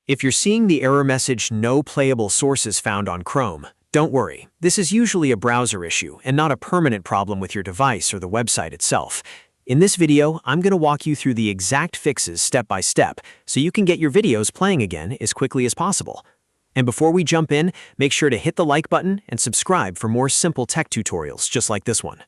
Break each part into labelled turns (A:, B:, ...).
A: If you're seeing the error message "No playable sources found on Chrome," don't worry. This is usually a browser issue and not a permanent problem with your device or the website itself. In this video, I'm going to walk you through the exact fixes step by step so you can get your videos playing again as quickly as possible. And before we jump in, make sure to hit the like button and subscribe for more simple tech tutorials just like this one.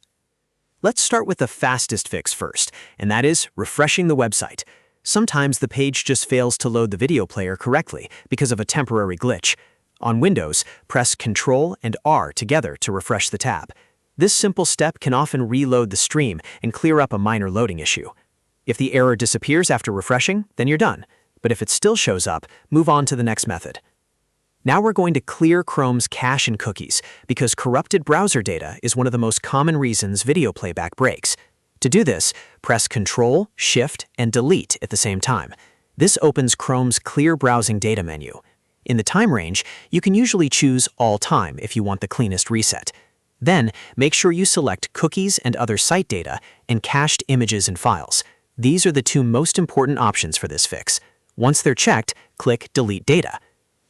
A: Let's start with the fastest fix first, and that is refreshing the website. Sometimes the page just fails to load the video player correctly because of a temporary glitch. On Windows, press Ctrl and R together to refresh the tab. This simple step can often reload the stream and clear up a minor loading issue. If the error disappears after refreshing, then you're done. But if it still shows up, move on to the next method. Now we're going to clear Chrome's cache and cookies because corrupted browser data is one of the most common reasons video playback breaks. To do this, press Ctrl, Shift, and Delete at the same time. This opens Chrome's Clear Browsing Data menu. In the time range, you can usually choose All Time if you want the cleanest reset. Then, make sure you select Cookies and Other Site Data and Cached Images and Files. These are the two most important options for this fix. Once they're checked, click Delete Data.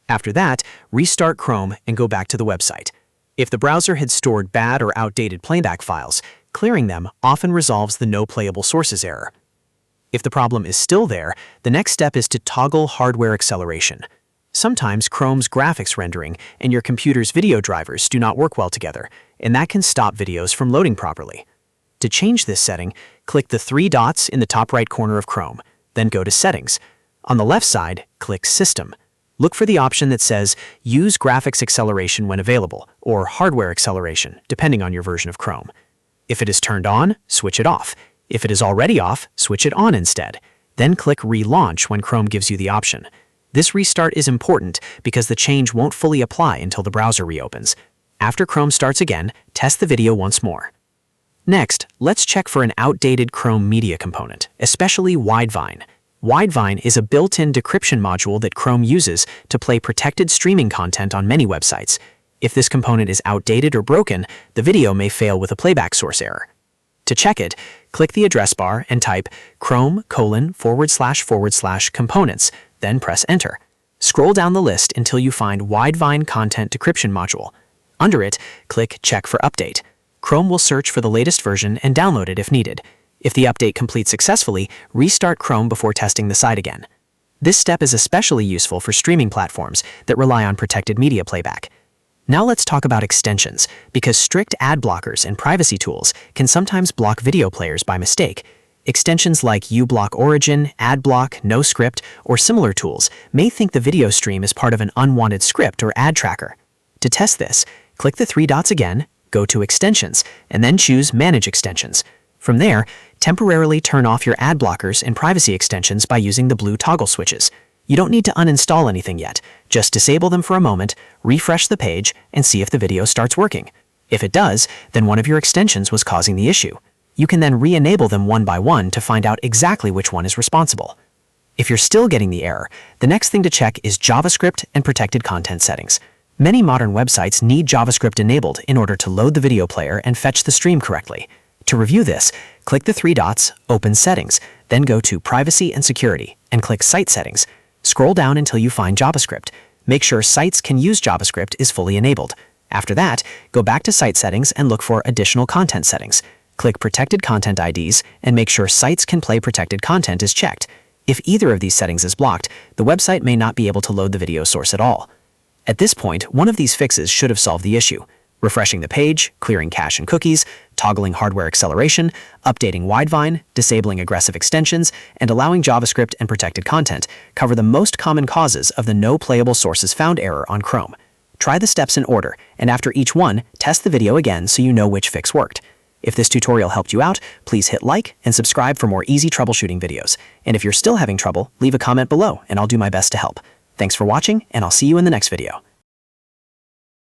A: After that, restart Chrome and go back to the website. If the browser had stored bad or outdated playback files, clearing them often resolves the No Playable Sources error. If the problem is still there, the next step is to toggle hardware acceleration. Sometimes Chrome's graphics rendering and your computer's video drivers do not work well together, and that can stop videos from loading properly. To change this setting, click the three dots in the top right corner of Chrome, then go to Settings. On the left side, click System. Look for the option that says Use Graphics Acceleration when available, or Hardware Acceleration, depending on your version of Chrome. If it is turned on, switch it off. If it is already off, switch it on instead. Then click Relaunch when Chrome gives you the option. This restart is important because the change won't fully apply until the browser reopens. After Chrome starts again, test the video once more. Next, let's check for an outdated Chrome media component, especially Widevine. Widevine is a built-in decryption module that Chrome uses to play protected streaming content on many websites. If this component is outdated or broken, the video may fail with a playback source error. To check it, click the address bar and type chrome://components, then press Enter. Scroll down the list until you find Widevine Content Decryption Module. Under it, click Check for Update. Chrome will search for the latest version and download it if needed. If the update completes successfully, restart Chrome before testing the site again. This step is especially useful for streaming platforms that rely on protected media playback. Now let's talk about extensions, because strict ad blockers and privacy tools can sometimes block video players by mistake. Extensions like uBlock Origin, AdBlock, NoScript, or similar tools may think the video stream is part of an unwanted script or ad tracker. To test this, click the three dots again, go to Extensions, and then choose Manage Extensions. From there, temporarily turn off your ad blockers and privacy extensions by using the blue toggle switches. You don't need to uninstall anything yet. Just disable them for a moment, refresh the page, and see if the video starts working. If it does, then one of your extensions was causing the issue. You can then re-enable them one by one to find out exactly which one is responsible. If you're still getting the error, the next thing to check is JavaScript and protected content settings. Many modern websites need JavaScript enabled in order to load the video player and fetch the stream correctly. To review this, click the three dots, open Settings, then go to Privacy and Security, and click Site Settings. Scroll down until you find JavaScript. Make sure Sites Can Use JavaScript is fully enabled. After that, go back to Site Settings and look for Additional Content Settings. Click Protected Content IDs and make sure Sites Can Play Protected Content is checked. If either of these settings is blocked, the website may not be able to load the video source at all. At this point, one of these fixes should have solved the issue. Refreshing the page, clearing cache and cookies, toggling hardware acceleration, updating Widevine, disabling aggressive extensions, and allowing JavaScript and protected content cover the most common causes of the No Playable Sources Found error on Chrome. Try the steps in order, and after each one, test the video again so you know which fix worked. If this tutorial helped you out, please hit like and subscribe for more easy troubleshooting videos. And if you're still having trouble, leave a comment below and I'll do my best to help. Thanks for watching, and I'll see you in the next video.